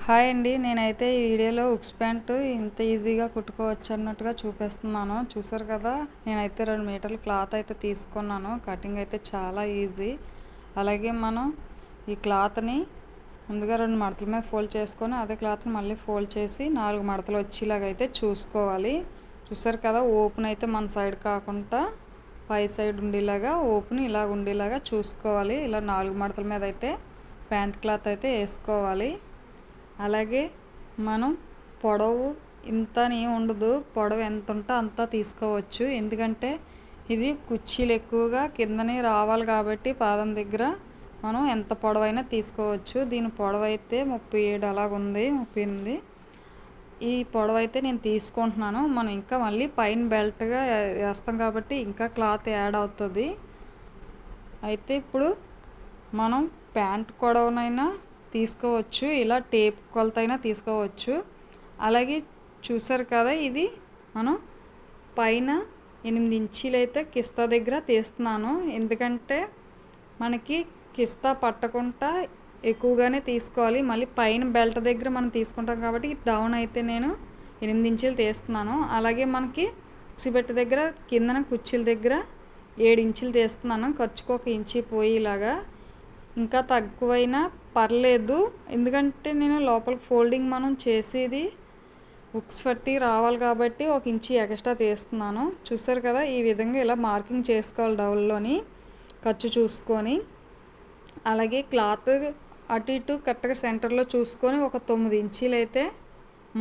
Hi అండి. నేనైతే ఈ వీడియోలో ఉక్స్ ప్యాంటు ఇంత ఈజీగా కుట్టుకోవచ్చు అన్నట్టుగా చూపిస్తున్నాను. చూసారు కదా, నేనైతే 2 మీటర్ల క్లాత్ అయితే తీసుకున్నాను. కటింగ్ అయితే చాలా ఈజీ. అలాగే మనం ఈ క్లాత్ని ముందుగా 2 మడతల మీద ఫోల్డ్ చేసుకొని అదే క్లాత్ని మళ్ళీ ఫోల్డ్ చేసి 4 మడతలు వచ్చేలాగా అయితే చూసుకోవాలి. చూసారు కదా, ఓపెన్ అయితే మన సైడ్ కాకుండా పై సైడ్ ఉండేలాగా ఓపెన్ ఇలా ఉండేలాగా చూసుకోవాలి. ఇలా 4 మడతల మీద అయితే ప్యాంట్ క్లాత్ అయితే వేసుకోవాలి. అలాగే మనం పొడవు ఇంతని ఉండదు, పొడవు ఎంత ఉంటే అంత తీసుకోవచ్చు. ఎందుకంటే ఇది కుర్చీలు ఎక్కువగా కిందని రావాలి కాబట్టి పాదం దగ్గర మనం ఎంత పొడవైనా తీసుకోవచ్చు. దీని పొడవు అయితే 37 అలాగుంది, 38. ఈ పొడవు అయితే నేను తీసుకుంటున్నాను. మనం ఇంకా మళ్ళీ పైన బెల్ట్గా వేస్తాం కాబట్టి ఇంకా క్లాత్ యాడ్ అవుతుంది. అయితే ఇప్పుడు మనం ప్యాంట్ పొడవునైనా తీసుకోవచ్చు, ఇలా టేప్ కొలత అయినా తీసుకోవచ్చు. అలాగే చూసారు కదా, ఇది మనం పైన 8 ఇంచీలు అయితే కిస్తా దగ్గర తీస్తున్నాను. ఎందుకంటే మనకి కిస్తా పట్టకుండా ఎక్కువగానే తీసుకోవాలి. మళ్ళీ పైన బెల్ట్ దగ్గర మనం తీసుకుంటాం కాబట్టి డౌన్ అయితే నేను 8 ఇంచీలు తీస్తున్నాను. అలాగే మనకి సిబెట్ దగ్గర కిందన కుర్చీల దగ్గర 7 ఇంచీలు తీస్తున్నాను. ఖర్చుకు 1 ఇంచీ పోయేలాగా. ఇంకా తక్కువైనా పర్లేదు, ఎందుకంటే నేను లోపలికి ఫోల్డింగ్ మనం చేసేది ఉక్స్ పట్టి రావాలి కాబట్టి 1 ఇంచీ ఎక్స్ట్రా తీస్తున్నాను. చూసారు కదా, ఈ విధంగా ఇలా మార్కింగ్ చేసుకోవాలి డౌన్లోని ఖర్చు చూసుకొని. అలాగే క్లాత్ అటు ఇటు కరెక్ట్గా సెంటర్లో చూసుకొని ఒక 9 ఇంచీలు అయితే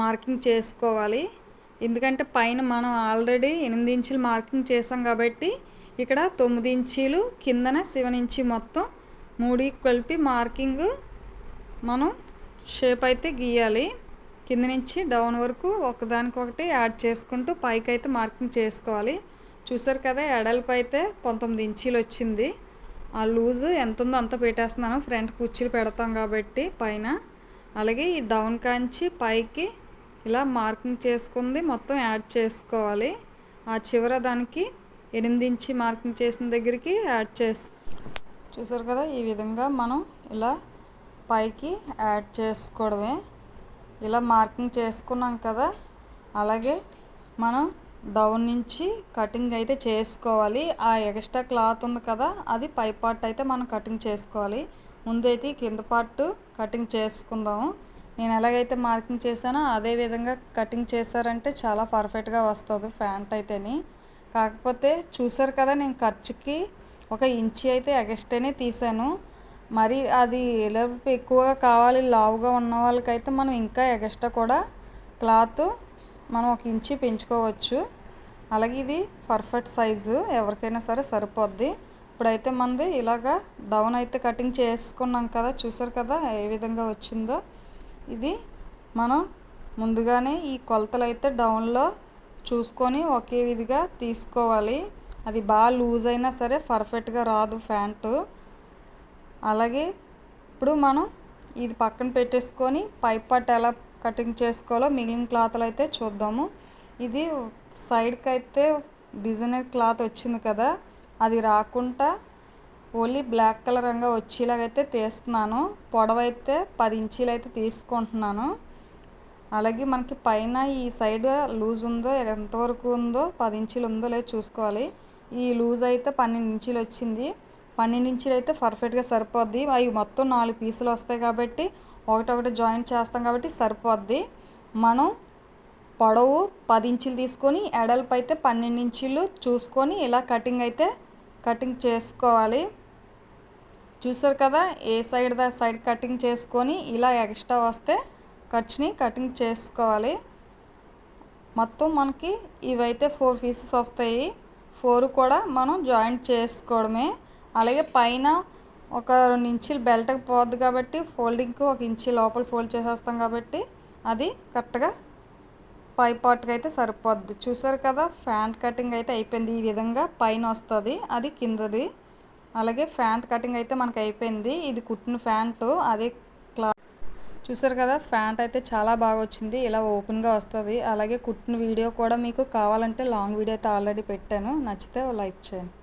మార్కింగ్ చేసుకోవాలి. ఎందుకంటే పైన మనం ఆల్రెడీ 8 ఇంచీలు మార్కింగ్ చేసాం కాబట్టి ఇక్కడ 9 ఇంచీలు కిందన 7 ఇంచీ మొత్తం 3 కలిపి మార్కింగ్ మనం షేప్ అయితే గీయాలి. కింద నుంచి డౌన్ వరకు ఒకదానికొకటి యాడ్ చేసుకుంటూ పైకి అయితే మార్కింగ్ చేసుకోవాలి. చూసారు కదా, ఎడల్పు అయితే 19 ఇంచీలు వచ్చింది. ఆ లూజు ఎంత ఉందో అంత పెట్టేస్తున్నాను, ఫ్రంట్ కుర్చీలు పెడతాం కాబట్టి పైన. అలాగే ఈ డౌన్ కాంచి పైకి ఇలా మార్కింగ్ చేసుకుంది మొత్తం యాడ్ చేసుకోవాలి. ఆ చివర దానికి 8 ఇంచీ మార్కింగ్ చేసిన దగ్గరికి యాడ్ చూసారు కదా, ఈ విధంగా మనం ఇలా పైకి యాడ్ చేసుకోవడమే. ఇలా మార్కింగ్ చేసుకున్నాం కదా, అలాగే మనం డౌన్ నుంచి కటింగ్ అయితే చేసుకోవాలి. ఆ ఎక్స్ట్రా క్లాత్ ఉంది కదా, అది పై పార్ట్ అయితే మనం కటింగ్ చేసుకోవాలి. ముందైతే కింద పార్ట్ కటింగ్ చేసుకుందాము. నేను ఎలాగైతే మార్కింగ్ చేశానో అదే విధంగా కటింగ్ చేశారంటే చాలా పర్ఫెక్ట్గా వస్తుంది ప్యాంట్ అయితేని. కాకపోతే చూసారు కదా, నేను ఖర్చుకి 1 ఇంచీ అయితే ఎక్స్ట్రానే తీసాను. మరి అది ఎలుపు ఎక్కువగా కావాలి లావుగా ఉన్న వాళ్ళకైతే మనం ఇంకా ఎక్స్ట్రా కూడా క్లాత్ మనం 1 ఇంచీ పెంచుకోవచ్చు. అలాగే ఇది పర్ఫెక్ట్ సైజు, ఎవరికైనా సరే సరిపోద్ది. ఇప్పుడైతే మనది ఇలాగా డౌన్ అయితే కటింగ్ చేసుకున్నాం కదా, చూసారు కదా ఏ విధంగా వచ్చిందో. ఇది మనం ముందుగానే ఈ కొలతలు అయితే డౌన్లో చూసుకొని ఒకే విధిగా తీసుకోవాలి. అది బాగా లూజ్ అయినా సరే పర్ఫెక్ట్గా రాదు ప్యాంటు. అలాగే ఇప్పుడు మనం ఇది పక్కన పెట్టేసుకొని పై పార్ట్ ఎలా కటింగ్ చేసుకోవాలో మిగిలిన క్లాత్లు అయితే చూద్దాము. ఇది సైడ్కి అయితే డిజైనర్ క్లాత్ వచ్చింది కదా, అది రాకుండా ఓన్లీ బ్లాక్ కలర్ రంగా వచ్చేలాగైతే తీస్తున్నాను. పొడవైతే 10 ఇంచీలు అయితే తీసుకుంటున్నాను. అలాగే మనకి పైన ఈ సైడ్ లూజ్ ఉందో ఎంతవరకు ఉందో 10 ఇంచీలు ఉందో లేదో చూసుకోవాలి. ఈ లూజ్ అయితే 12 ఇంచీలు వచ్చింది. 12 ఇంచీలు అయితే పర్ఫెక్ట్గా సరిపోద్ది. అవి మొత్తం 4 పీసులు వస్తాయి కాబట్టి ఒకటొకటి జాయింట్ చేస్తాం కాబట్టి సరిపోద్ది. మనం పొడవు 10 ఇంచీలు తీసుకొని ఎడల్పు అయితే 12 ఇంచీలు చూసుకొని ఇలా కటింగ్ చేసుకోవాలి. చూసారు కదా, ఏ సైడ్ కటింగ్ చేసుకొని ఇలా ఎక్స్ట్రా వస్తే ఖర్చుని కటింగ్ చేసుకోవాలి. మొత్తం మనకి ఇవైతే 4 పీసెస్ వస్తాయి. 4 కూడా మనం జాయింట్ చేసుకోవడమే. అలాగే పైన ఒక 2 ఇంచీలు బెల్ట్కి పోద్ది కాబట్టి ఫోల్డింగ్కి 1 ఇంచీ లోపల ఫోల్డ్ చేసేస్తాం కాబట్టి అది కరెక్ట్గా పై పార్ట్కి అయితే సరిపోద్ది. చూసారు కదా, ప్యాంట్ కటింగ్ అయితే అయిపోయింది. ఈ విధంగా పైన వస్తుంది, అది కిందది. అలాగే ప్యాంట్ కటింగ్ అయితే మనకు అయిపోయింది. ఇది కుట్టిన ప్యాంటు, అదే క్లాత్. చూసారు కదా, ప్యాంట్ అయితే చాలా బాగా వచ్చింది, ఇలా ఓపెన్గా వస్తుంది. అలాగే కుట్టిన వీడియో కూడా మీకు కావాలంటే లాంగ్ వీడియో అయితే ఆల్రెడీ పెట్టాను, నచ్చితే లైక్ చేయండి.